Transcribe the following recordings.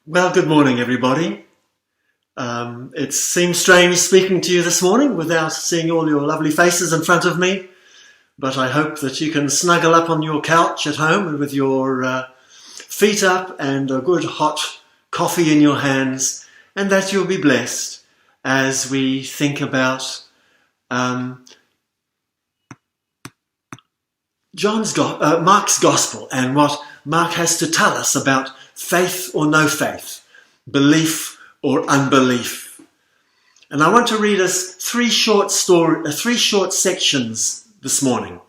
Well, good morning, everybody. It seems strange speaking to you this morning without seeing all your lovely faces in front of me, but I hope that you can snuggle up on your couch at home and with your feet up and a good hot coffee in your hands, and that you'll be blessed as we think about Mark's Gospel and what Mark has to tell us about faith or no faith, belief or unbelief. And I want to read us three short sections this morning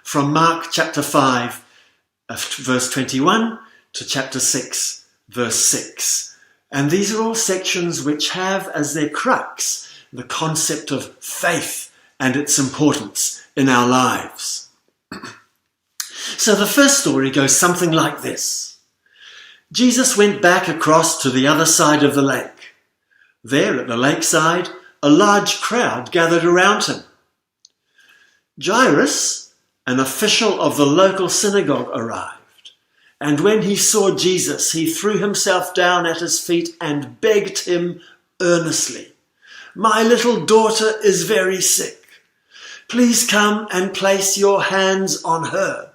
from Mark chapter 5, verse 21 to chapter 6, verse 6. And these are all sections which have as their crux the concept of faith and its importance in our lives. So the first story goes something like this. Jesus went back across to the other side of the lake. There at the lakeside, a large crowd gathered around him. Jairus, an official of the local synagogue, arrived, and when he saw Jesus, he threw himself down at his feet and begged him earnestly, "My little daughter is very sick. Please come and place your hands on her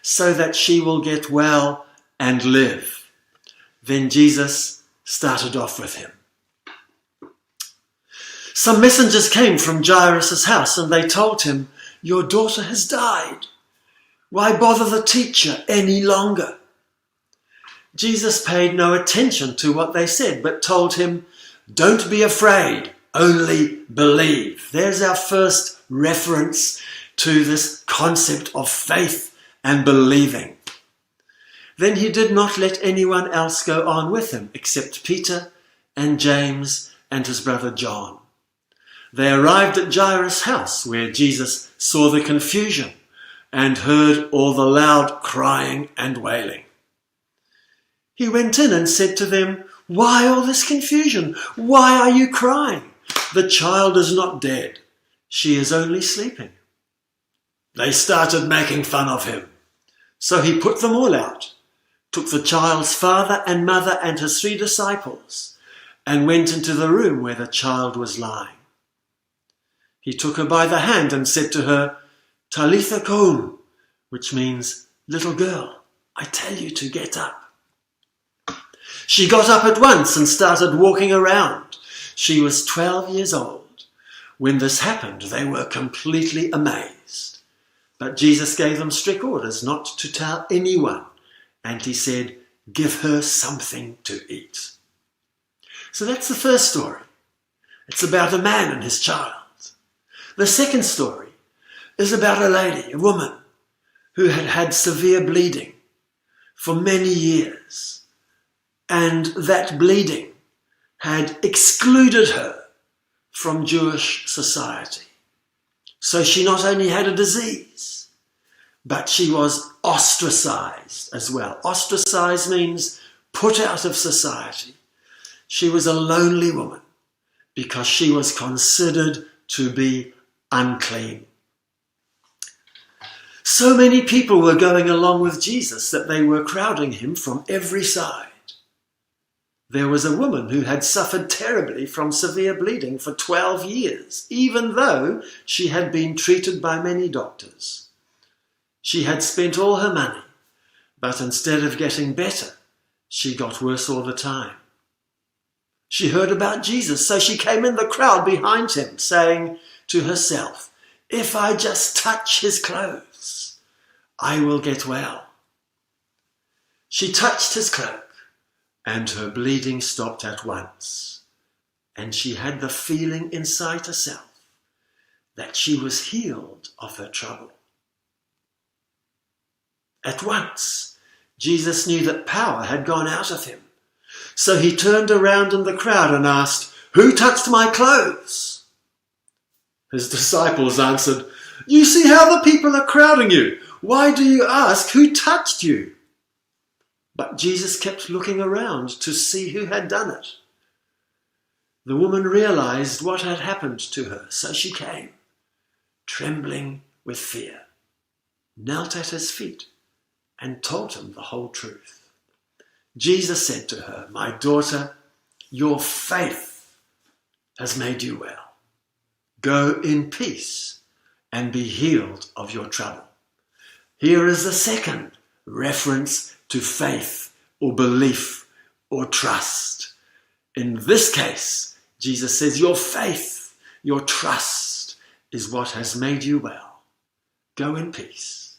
so that she will get well and live." Then Jesus started off with him. Some messengers came from Jairus' house and they told him, "Your daughter has died. Why bother the teacher any longer?" Jesus paid no attention to what they said, but told him, "Don't be afraid, only believe." There's our first reference to this concept of faith and believing. Then he did not let anyone else go on with him except Peter and James and his brother John. They arrived at Jairus' house where Jesus saw the confusion and heard all the loud crying and wailing. He went in and said to them, "Why all this confusion? Why are you crying? The child is not dead. She is only sleeping." They started making fun of him. So he put them all out, took the child's father and mother and his 3 disciples, and went into the room where the child was lying. He took her by the hand and said to her, "Talitha koum," which means, "Little girl, I tell you to get up." She got up at once and started walking around. She was 12 years old. When this happened, they were completely amazed. But Jesus gave them strict orders not to tell anyone. And he said, "Give her something to eat." So that's the first story. It's about a man and his child. The second story is about a lady, a woman, who had had severe bleeding for many years. And that bleeding had excluded her from Jewish society. So she not only had a disease, but she was ostracized as well. Ostracized means put out of society. She was a lonely woman because she was considered to be unclean. So many people were going along with Jesus that they were crowding him from every side. There was a woman who had suffered terribly from severe bleeding for 12 years, even though she had been treated by many doctors. She had spent all her money, but instead of getting better, she got worse all the time. She heard about Jesus, so she came in the crowd behind him, saying to herself, "If I just touch his clothes, I will get well." She touched his cloak, and her bleeding stopped at once, and she had the feeling inside herself that she was healed of her trouble. At once, Jesus knew that power had gone out of him. So he turned around in the crowd and asked, "Who touched my clothes?" His disciples answered, "You see how the people are crowding you. Why do you ask, 'Who touched you?'" But Jesus kept looking around to see who had done it. The woman realized what had happened to her, so she came, trembling with fear, knelt at his feet, and told him the whole truth. Jesus said to her, "My daughter, your faith has made you well. Go in peace and be healed of your trouble." Here is the second reference to faith or belief or trust. In this case, Jesus says, your faith, your trust is what has made you well. Go in peace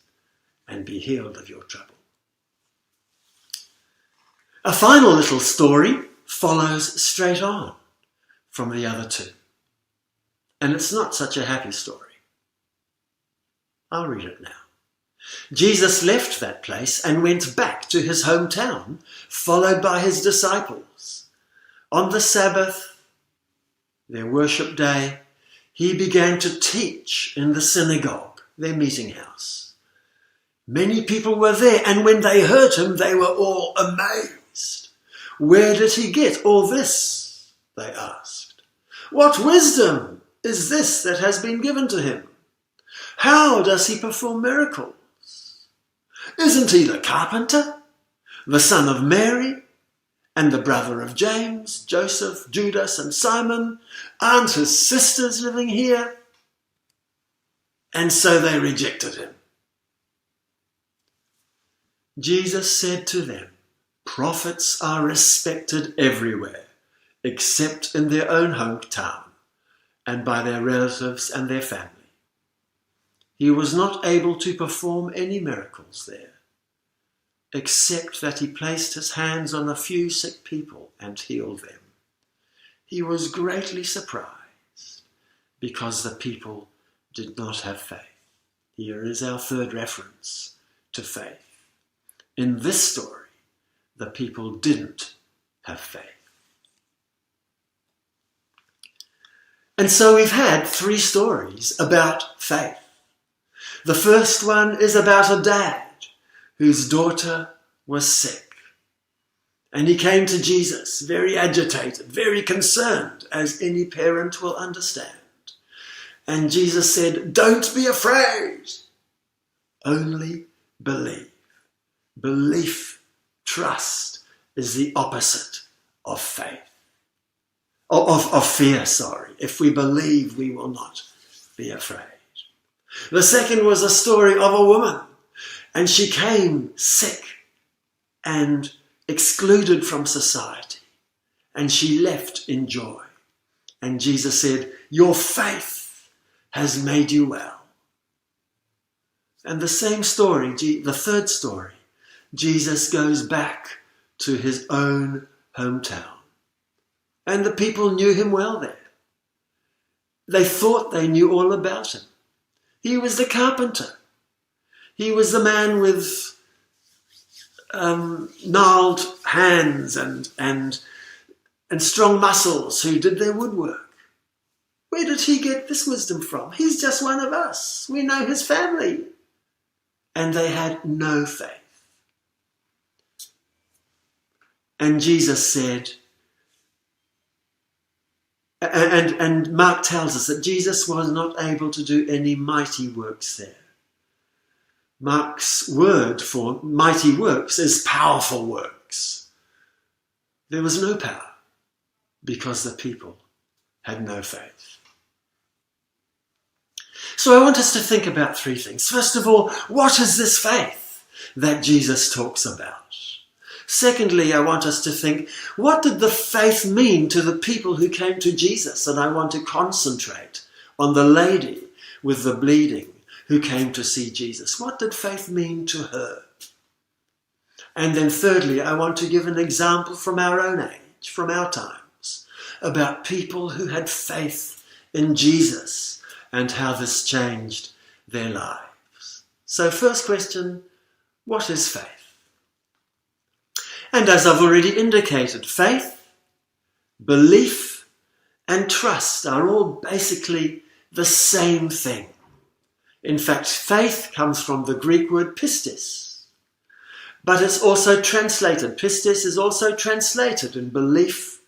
and be healed of your trouble. A final little story follows straight on from the other two. And it's not such a happy story. I'll read it now. Jesus left that place and went back to his hometown, followed by his disciples. On the Sabbath, their worship day, he began to teach in the synagogue, their meeting house. Many people were there, and when they heard him, they were all amazed. "Where did he get all this?" they asked. "What wisdom is this that has been given to him? How does he perform miracles? Isn't he the carpenter, the son of Mary, and the brother of James, Joseph, Judas, and Simon? Aren't his sisters living here?" And so they rejected him. Jesus said to them, "Prophets are respected everywhere, except in their own hometown and by their relatives and their family." He was not able to perform any miracles there, except that he placed his hands on a few sick people and healed them. He was greatly surprised because the people did not have faith. Here is our third reference to faith. In this story, the people didn't have faith. And so we've had 3 stories about faith. The first one is about a dad whose daughter was sick. And he came to Jesus very agitated, very concerned, as any parent will understand. And Jesus said, "Don't be afraid, only believe." Belief, trust, is the opposite of faith. Of fear, sorry. If we believe, we will not be afraid. The second was a story of a woman, and she came sick and excluded from society, and she left in joy. And Jesus said, "Your faith has made you well." And the same story, the third story, Jesus goes back to his own hometown. And the people knew him well there. They thought they knew all about him. He was the carpenter. He was the man with gnarled hands and strong muscles who did their woodwork. Where did he get this wisdom from? He's just one of us. We know his family. And they had no faith. And Jesus said, and Mark tells us that Jesus was not able to do any mighty works there. Mark's word for mighty works is powerful works. There was no power because the people had no faith. So I want us to think about 3 things. First of all, what is this faith that Jesus talks about? Secondly, I want us to think, what did the faith mean to the people who came to Jesus? And I want to concentrate on the lady with the bleeding who came to see Jesus. What did faith mean to her? And then thirdly, I want to give an example from our own age, from our times, about people who had faith in Jesus and how this changed their lives. So first question, what is faith? And as I've already indicated, faith, belief, and trust are all basically the same thing. In fact, faith comes from the Greek word pistis. But it's also translated, pistis is also translated in belief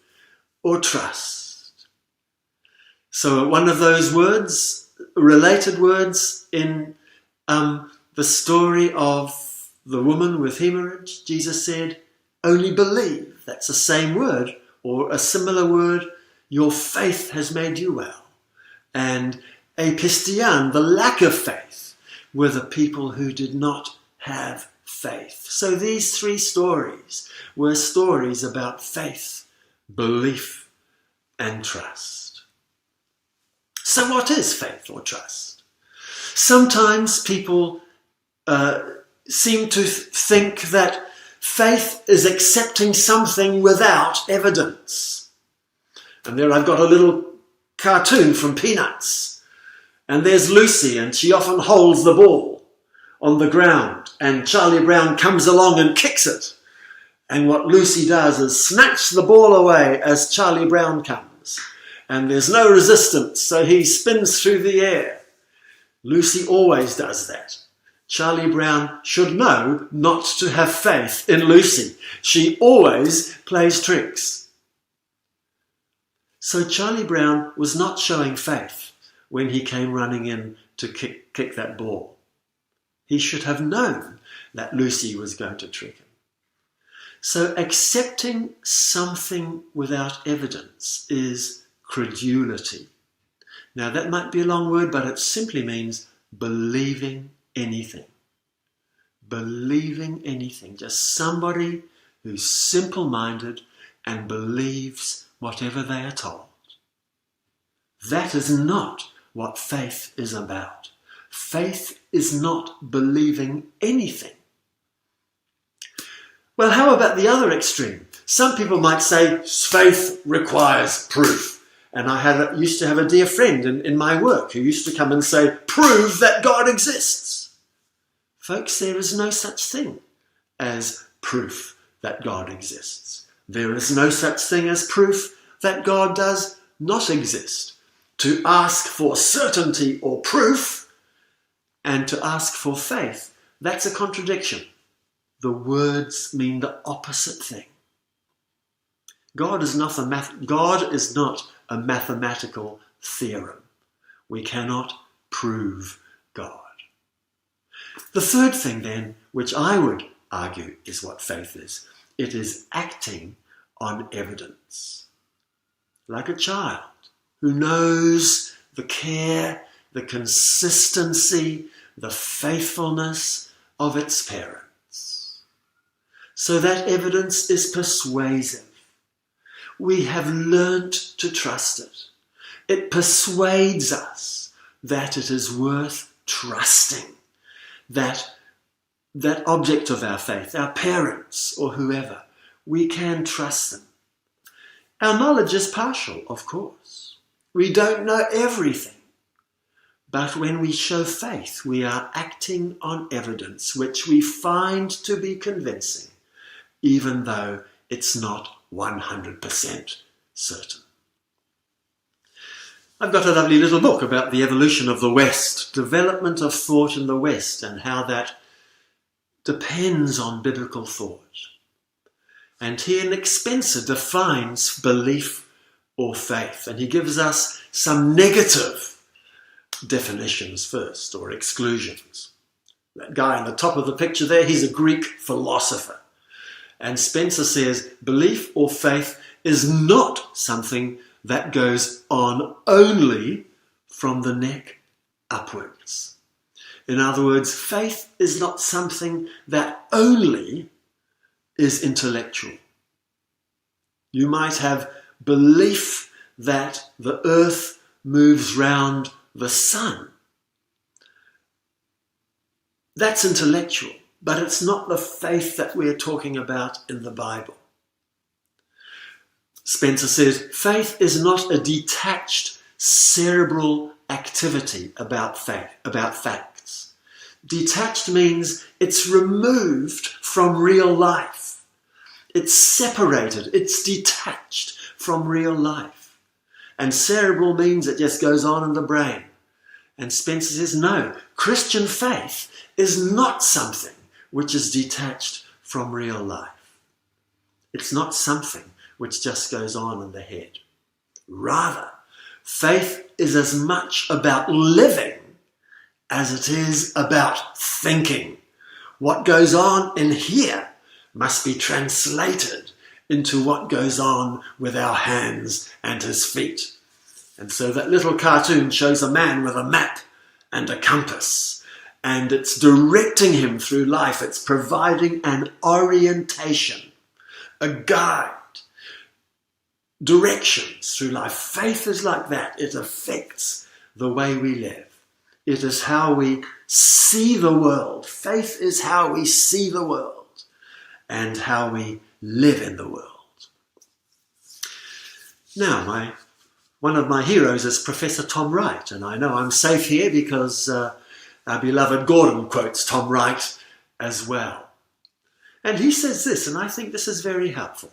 or trust. So one of those words, related words in the story of the woman with hemorrhage, Jesus said, only believe. That's the same word or a similar word. Your faith has made you well. And apistian, the lack of faith, were the people who did not have faith. So these three stories were stories about faith, belief, and trust. So what is faith or trust? Sometimes people seem to think that faith is accepting something without evidence. And there I've got a little cartoon from Peanuts. And there's Lucy, and she often holds the ball on the ground. And Charlie Brown comes along and kicks it. And what Lucy does is snatch the ball away as Charlie Brown comes. And there's no resistance, so he spins through the air. Lucy always does that. Charlie Brown should know not to have faith in Lucy. She always plays tricks. So Charlie Brown was not showing faith when he came running in to kick that ball. He should have known that Lucy was going to trick him. So accepting something without evidence is credulity. Now that might be a long word, but it simply means believing anything. Believing anything. Just somebody who's simple-minded and believes whatever they are told. That is not what faith is about. Faith is not believing anything. Well, how about the other extreme? Some people might say faith requires proof. And I used to have a dear friend in my work who used to come and say, prove that God exists. Folks, there is no such thing as proof that God exists. There is no such thing as proof that God does not exist. To ask for certainty or proof and to ask for faith, that's a contradiction. The words mean the opposite thing. God is not a mathematical theorem. We cannot prove God. The third thing then, which I would argue is what faith is, it is acting on evidence. Like a child who knows the care, the consistency, the faithfulness of its parents. So that evidence is persuasive. We have learnt to trust it. It persuades us that it is worth trusting. That object of our faith, our parents or whoever, we can trust them. Our knowledge is partial, of course. We don't know everything. But when we show faith, we are acting on evidence which we find to be convincing, even though it's not 100% certain. I've got a lovely little book about the evolution of the West, development of thought in the West, and how that depends on biblical thought. And here Nick Spencer defines belief or faith, and he gives us some negative definitions first, or exclusions. That guy on the top of the picture there, he's a Greek philosopher. And Spencer says belief or faith is not something that goes on only from the neck upwards. In other words, faith is not something that only is intellectual. You might have belief that the earth moves round the sun. That's intellectual, but it's not the faith that we're talking about in the Bible. Spencer says, faith is not a detached cerebral activity about facts. Detached means it's removed from real life. It's separated, it's detached from real life. And cerebral means it just goes on in the brain. And Spencer says, no, Christian faith is not something which is detached from real life. It's not something which just goes on in the head. Rather, faith is as much about living as it is about thinking. What goes on in here must be translated into what goes on with our hands and his feet. And so that little cartoon shows a man with a map and a compass, and it's directing him through life. It's providing an orientation, a guide, directions through life. Faith is like that. It affects the way we live. It is how we see the world. Faith is how we see the world and how we live in the world. Now, one of my heroes is Professor Tom Wright, and I know I'm safe here because our beloved Gordon quotes Tom Wright as well. And he says this, and I think this is very helpful.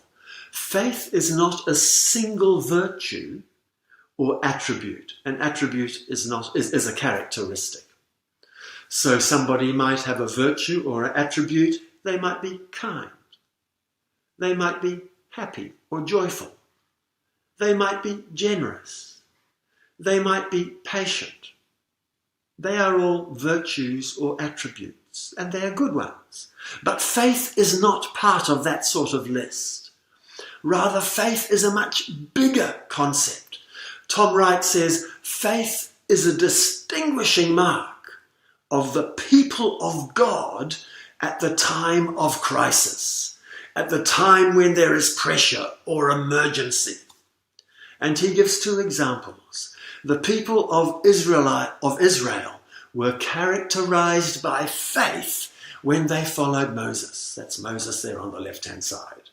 Faith is not a single virtue or attribute. An attribute is a characteristic. So somebody might have a virtue or an attribute. They might be kind. They might be happy or joyful. They might be generous. They might be patient. They are all virtues or attributes, and they are good ones. But faith is not part of that sort of list. Rather, faith is a much bigger concept. Tom Wright says, faith is a distinguishing mark of the people of God at the time of crisis, at the time when there is pressure or emergency. And he gives two examples. The people of Israel were characterized by faith when they followed Moses. That's Moses there on the left-hand side.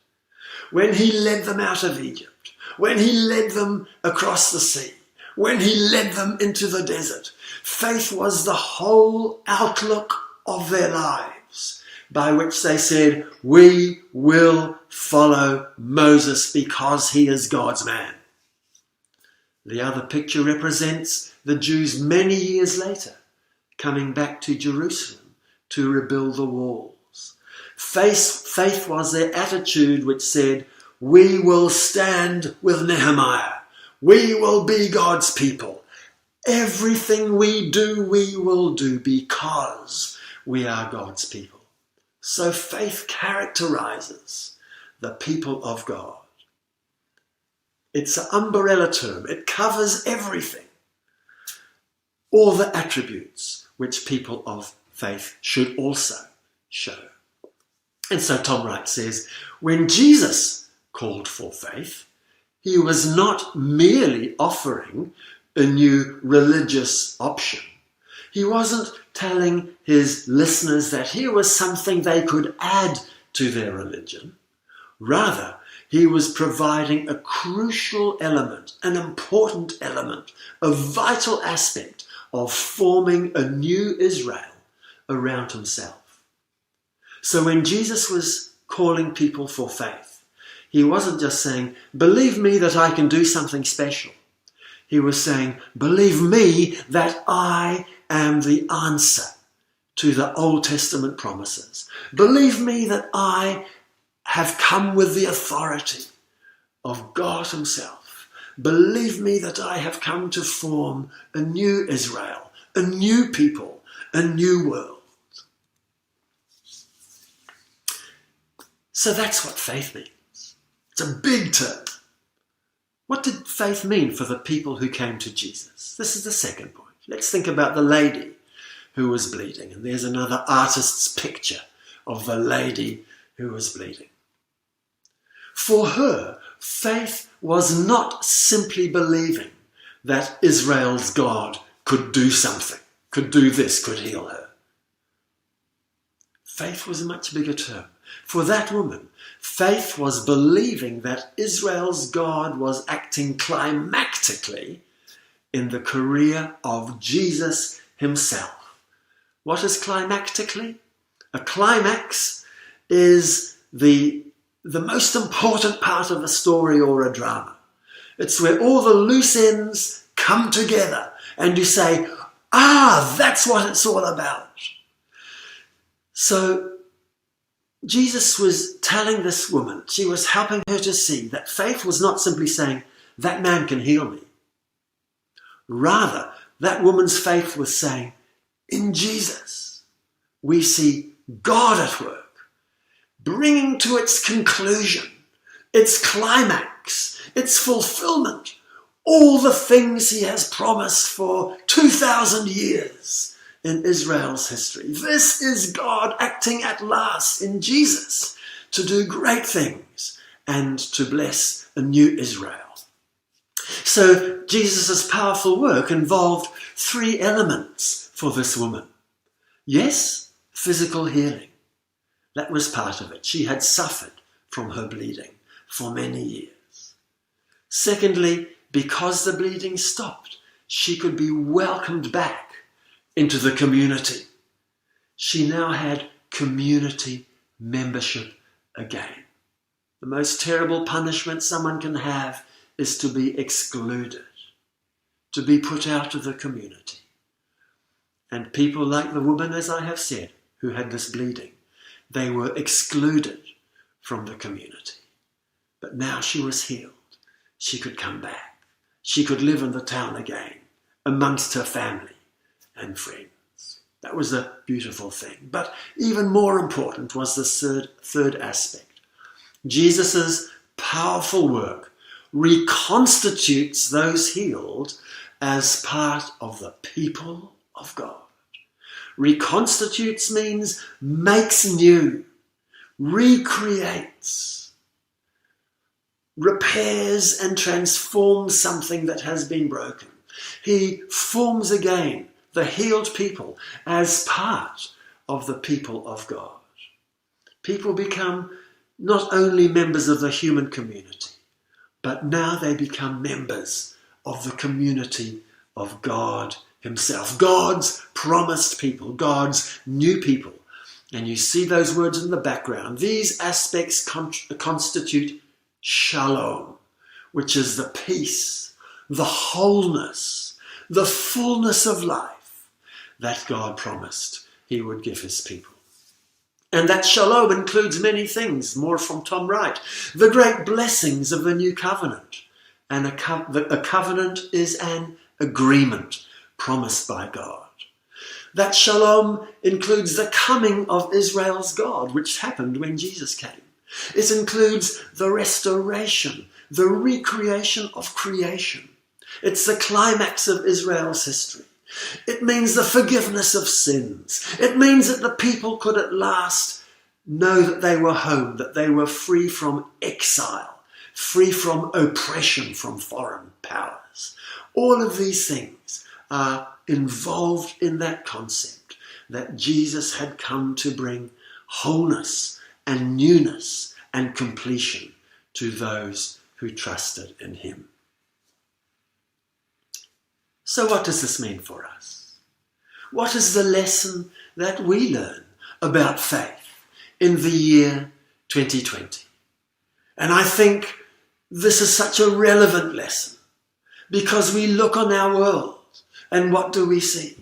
When he led them out of Egypt, when he led them across the sea, when he led them into the desert, faith was the whole outlook of their lives, by which they said, we will follow Moses because he is God's man. The other picture represents the Jews many years later, coming back to Jerusalem to rebuild the walls. Faith was their attitude which said, we will stand with Nehemiah. We will be God's people. Everything we do, we will do because we are God's people. So faith characterizes the people of God. It's an umbrella term. It covers everything. All the attributes which people of faith should also show. And so Tom Wright says, when Jesus called for faith, he was not merely offering a new religious option. He wasn't telling his listeners that here was something they could add to their religion. Rather, he was providing a crucial element, an important element, a vital aspect of forming a new Israel around himself. So when Jesus was calling people for faith, he wasn't just saying, believe me that I can do something special. He was saying, believe me that I am the answer to the Old Testament promises. Believe me that I have come with the authority of God himself. Believe me that I have come to form a new Israel, a new people, a new world. So that's what faith means. It's a big term. What did faith mean for the people who came to Jesus? This is the second point. Let's think about the lady who was bleeding. And there's another artist's picture of the lady who was bleeding. For her, faith was not simply believing that Israel's God could do something, could do this, could heal her. Faith was a much bigger term. For that woman, faith was believing that Israel's God was acting climactically in the career of Jesus himself. What is climactically? A climax is the most important part of a story or a drama. It's where all the loose ends come together and you say, that's what it's all about. So Jesus was telling this woman, she was helping her to see that faith was not simply saying, that man can heal me. Rather, that woman's faith was saying, in Jesus, we see God at work, bringing to its conclusion, its climax, its fulfillment, all the things he has promised for 2,000 years in Israel's history. This is God acting at last in Jesus to do great things and to bless a new Israel. So Jesus' powerful work involved 3 elements for this woman. Yes, physical healing. That was part of it. She had suffered from her bleeding for many years. Secondly, because the bleeding stopped, she could be welcomed back into the community. She now had community membership again. The most terrible punishment someone can have is to be excluded, to be put out of the community. And people like the woman, as I have said, who had this bleeding, they were excluded from the community. But now she was healed. She could come back. She could live in the town again, amongst her family and friends. That was a beautiful thing. But even more important was the third aspect. Jesus' powerful work reconstitutes those healed as part of the people of God. Reconstitutes means makes new, recreates, repairs and transforms something that has been broken. He forms again the healed people as part of the people of God. People become not only members of the human community, but now they become members of the community of God himself. God's promised people, God's new people. And you see those words in the background. These aspects constitute shalom, which is the peace, the wholeness, the fullness of life that God promised he would give his people. And that shalom includes many things, more from Tom Wright. The great blessings of the new covenant. And a covenant is an agreement promised by God. That shalom includes the coming of Israel's God, which happened when Jesus came. It includes the restoration, the recreation of creation. It's the climax of Israel's history. It means the forgiveness of sins. It means that the people could at last know that they were home, that they were free from exile, free from oppression from foreign powers. All of these things are involved in that concept that Jesus had come to bring wholeness and newness and completion to those who trusted in him. So what does this mean for us? What is the lesson that we learn about faith in the year 2020? And I think this is such a relevant lesson because we look on our world and what do we see?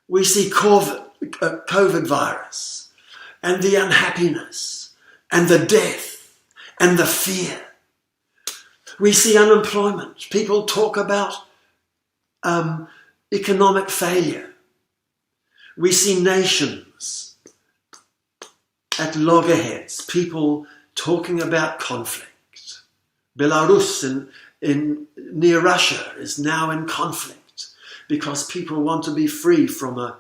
We see COVID virus and the unhappiness and the death and the fear. We see unemployment. People talk about economic failure. We see nations at loggerheads, people talking about conflict. Belarus near Russia is now in conflict because people want to be free from a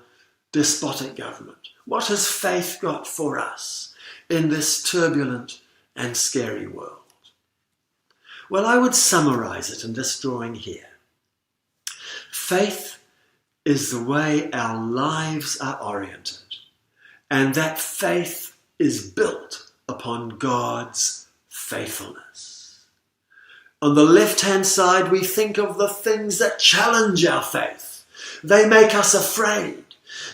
despotic government. What has faith got for us in this turbulent and scary world? Well, I would summarize it in this drawing here. Faith is the way our lives are oriented, and that faith is built upon God's faithfulness. On the left-hand side, we think of the things that challenge our faith. They make us afraid.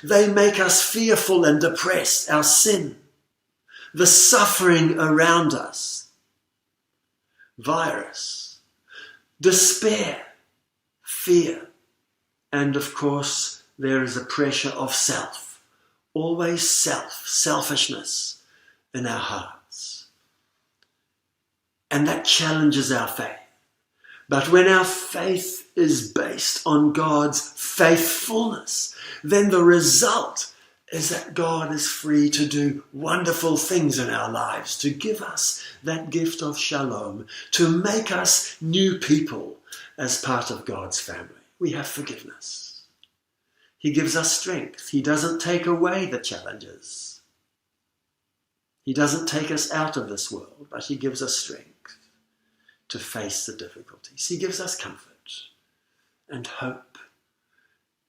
They make us fearful and depressed. Our sin, the suffering around us, virus, despair, fear. And of course, there is a pressure of self, always selfishness in our hearts. And that challenges our faith. But when our faith is based on God's faithfulness, then the result is that God is free to do wonderful things in our lives, to give us that gift of shalom, to make us new people as part of God's family. We have forgiveness. He gives us strength. He doesn't take away the challenges. He doesn't take us out of this world, but he gives us strength to face the difficulties. He gives us comfort and hope.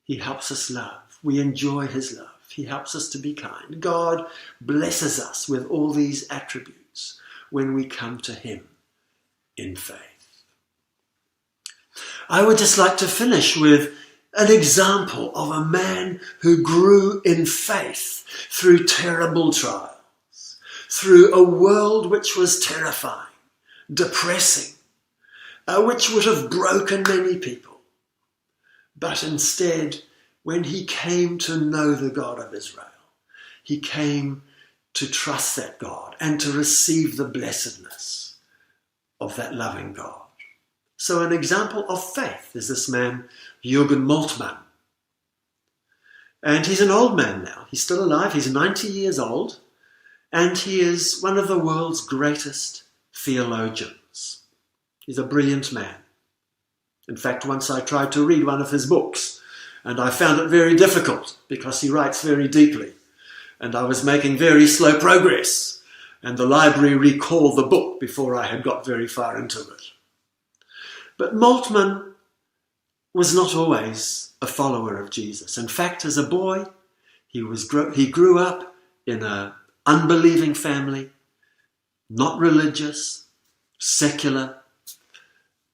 He helps us love. We enjoy his love. He helps us to be kind. God blesses us with all these attributes when we come to him in faith. I would just like to finish with an example of a man who grew in faith through terrible trials, through a world which was terrifying, depressing, which would have broken many people. But instead, when he came to know the God of Israel, he came to trust that God and to receive the blessedness of that loving God. So an example of faith is this man, Jürgen Moltmann. And he's an old man now. He's still alive. He's 90 years old. And he is one of the world's greatest theologians. He's a brilliant man. In fact, once I tried to read one of his books, and I found it very difficult because he writes very deeply. And I was making very slow progress. And the library recalled the book before I had got very far into it. But Moltmann was not always a follower of Jesus. In fact, as a boy, he grew up in an unbelieving family, not religious, secular,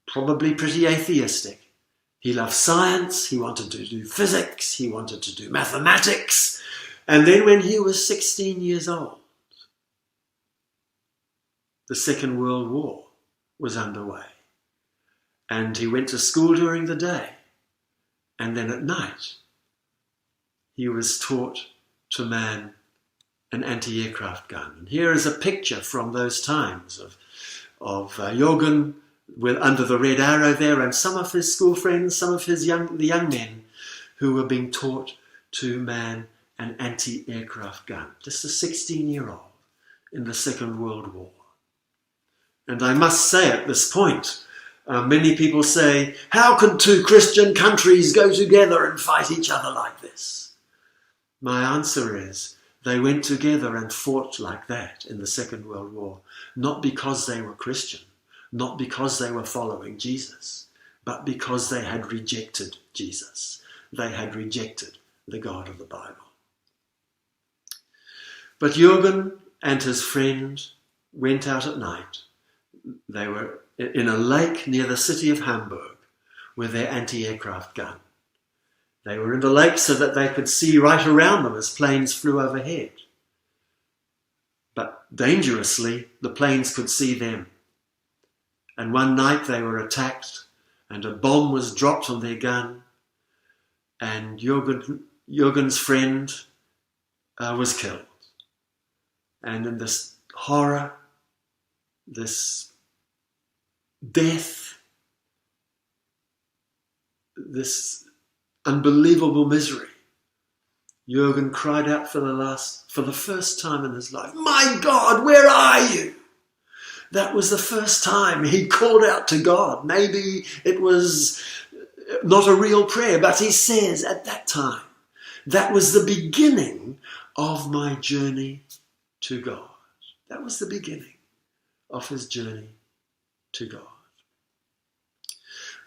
probably pretty atheistic. He loved science, he wanted to do physics, he wanted to do mathematics. And then when he was 16 years old, the Second World War was underway. And he went to school during the day. And then at night, he was taught to man an anti-aircraft gun. And here is a picture from those times of Jürgen under the red arrow there, and some of his school friends, some of the young men who were being taught to man an anti-aircraft gun. Just a 16-year-old in the Second World War. And I must say at this point, many people say, how could two Christian countries go together and fight each other like this? My answer is, they went together and fought like that in the Second World War, not because they were Christian, not because they were following Jesus, but because they had rejected Jesus. They had rejected the God of the Bible. But Jürgen and his friend went out at night. They were in a lake near the city of Hamburg with their anti-aircraft gun. They were in the lake so that they could see right around them as planes flew overhead. But dangerously, the planes could see them. And one night they were attacked and a bomb was dropped on their gun, and Jürgen's friend was killed. And in this horror, this death, this unbelievable misery, Jürgen cried out for the first time in his life, "My God, where are you?" That was the first time he called out to God. Maybe it was not a real prayer, but he says at that time, that was the beginning of my journey to God. That was the beginning of his journey to God.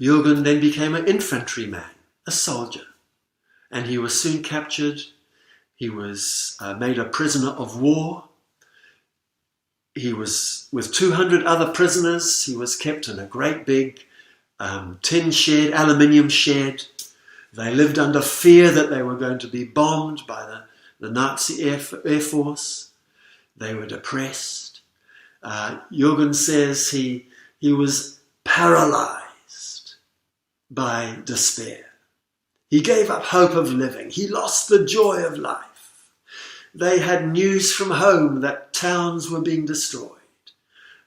Jürgen then became an infantryman, a soldier, and he was soon captured. He was made a prisoner of war. He was with 200 other prisoners. He was kept in a great big tin shed, aluminium shed. They lived under fear that they were going to be bombed by the Nazi Air Force. They were depressed. Jürgen says he was paralyzed by despair. He gave up hope of living. He lost the joy of life. They had news from home that towns were being destroyed,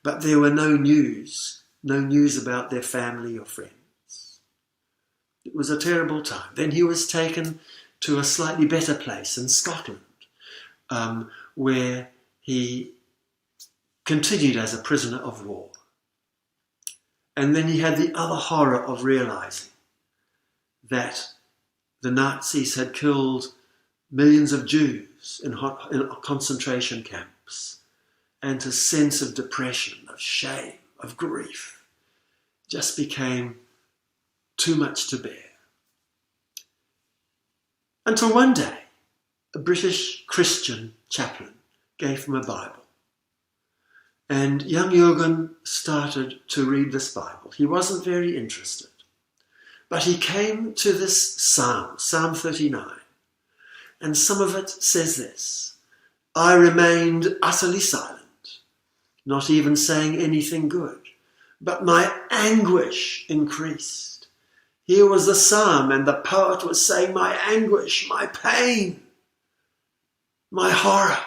but there were no news about their family or friends. It was a terrible time. Then he was taken to a slightly better place in Scotland, where he continued as a prisoner of war. And then he had the other horror of realizing that the Nazis had killed millions of Jews in concentration camps, and his sense of depression, of shame, of grief just became too much to bear. Until one day, a British Christian chaplain gave him a Bible. And young Jürgen started to read this Bible. He wasn't very interested. But he came to this psalm, Psalm 39. And some of it says this: I remained utterly silent, not even saying anything good, but my anguish increased. Here was the psalm, and the poet was saying, my anguish, my pain, my horror,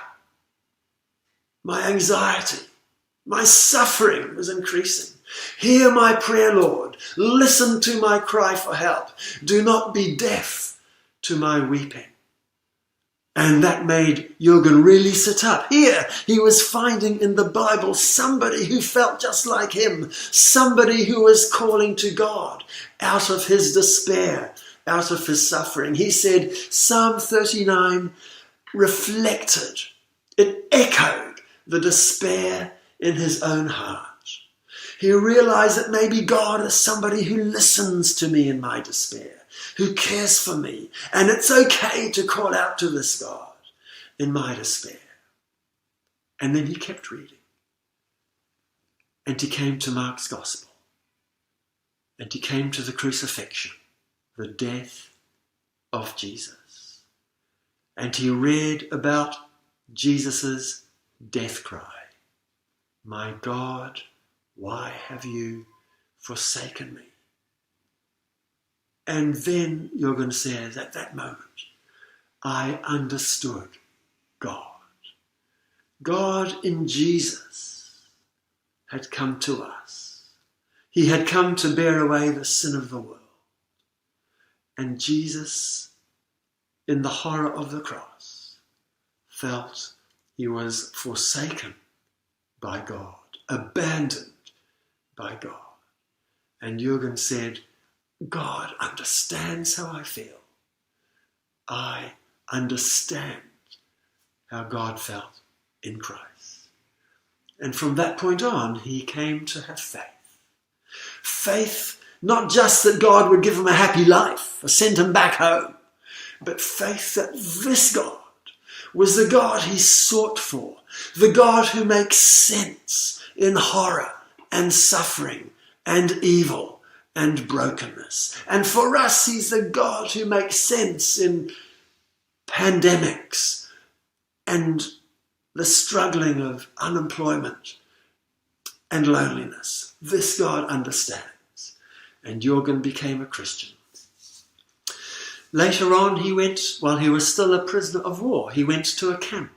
my anxiety, my suffering was increasing. Hear my prayer, Lord. Listen to my cry for help. Do not be deaf to my weeping. And that made Jürgen really sit up. Here he was finding in the Bible somebody who felt just like him, somebody who was calling to God out of his despair, out of his suffering. He said Psalm 39 reflected, it echoed the despair in his own heart. He realized that maybe God is somebody who listens to me in my despair, who cares for me, and it's okay to call out to this God in my despair. And then he kept reading. And he came to Mark's Gospel. And he came to the crucifixion, the death of Jesus. And he read about Jesus' death cry. My God, why have you forsaken me? And then Jürgen says, at that moment, I understood God. God in Jesus had come to us. He had come to bear away the sin of the world. And Jesus, in the horror of the cross, felt he was forsaken by God, abandoned by God. And Jürgen said, God understands how I feel. I understand how God felt in Christ. And from that point on, he came to have faith. Faith, not just that God would give him a happy life or send him back home, but faith that this God was the God he sought for, the God who makes sense in horror and suffering and evil and brokenness. And for us, he's the God who makes sense in pandemics and the struggling of unemployment and loneliness. This God understands. And Jürgen became a Christian. Later on, he went, while he was still a prisoner of war, he went to a camp.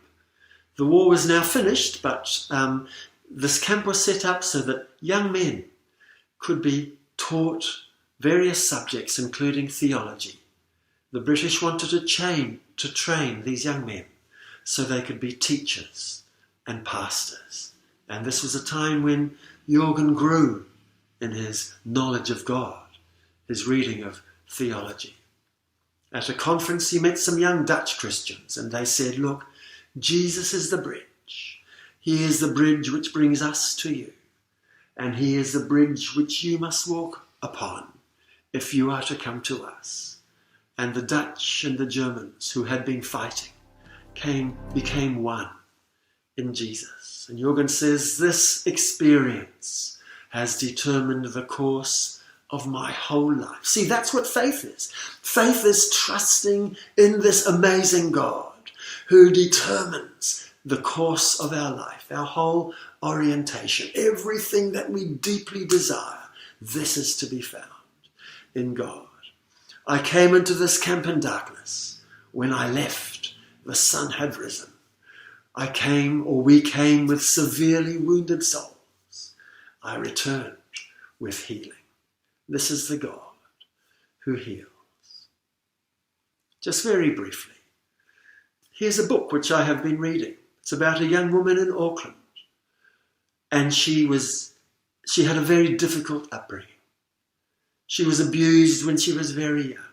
The war was now finished, but this camp was set up so that young men could be taught various subjects, including theology. The British wanted to train these young men so they could be teachers and pastors. And this was a time when Jürgen grew in his knowledge of God, his reading of theology. At a conference, he met some young Dutch Christians, and they said, look, Jesus is the bridge. He is the bridge which brings us to you. And he is the bridge which you must walk upon if you are to come to us. And the Dutch and the Germans who had been fighting became one in Jesus. And Jürgen says, this experience has determined the course of my whole life. See, that's what faith is. Faith is trusting in this amazing God who determines the course of our life, our whole orientation, everything that we deeply desire. This is to be found in God. I came into this camp in darkness. When I left, the sun had risen. We came with severely wounded souls. I returned with healing. This is the God who heals. Just very briefly, Here's a book which I have been reading. It's about a young woman in Auckland. And she had a very difficult upbringing. She was abused when she was very young.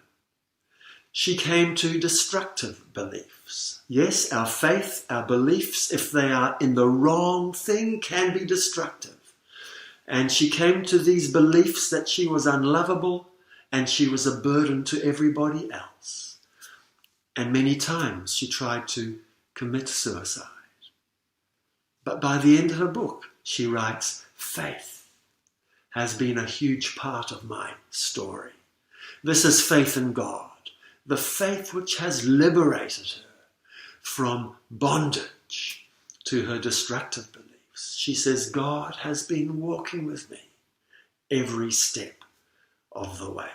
She came to destructive beliefs. Yes, our faith, our beliefs, if they are in the wrong thing, can be destructive. And she came to these beliefs that she was unlovable and she was a burden to everybody else. And many times she tried to commit suicide. But by the end of her book, she writes, faith has been a huge part of my story. This is faith in God, the faith which has liberated her from bondage to her destructive beliefs. She says, God has been walking with me every step of the way.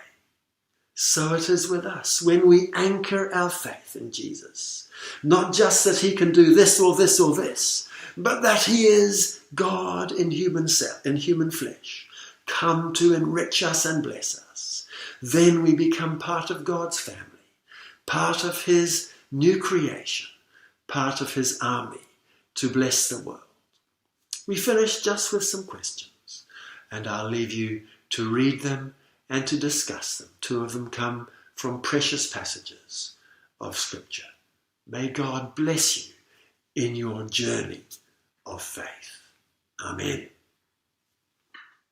So it is with us when we anchor our faith in Jesus. Not just that he can do this or this or this, but that he is God in human flesh, come to enrich us and bless us. Then we become part of God's family, part of his new creation, part of his army to bless the world. We finish just with some questions, and I'll leave you to read them and to discuss them. Two of them come from precious passages of Scripture. May God bless you in your journey of faith. Amen.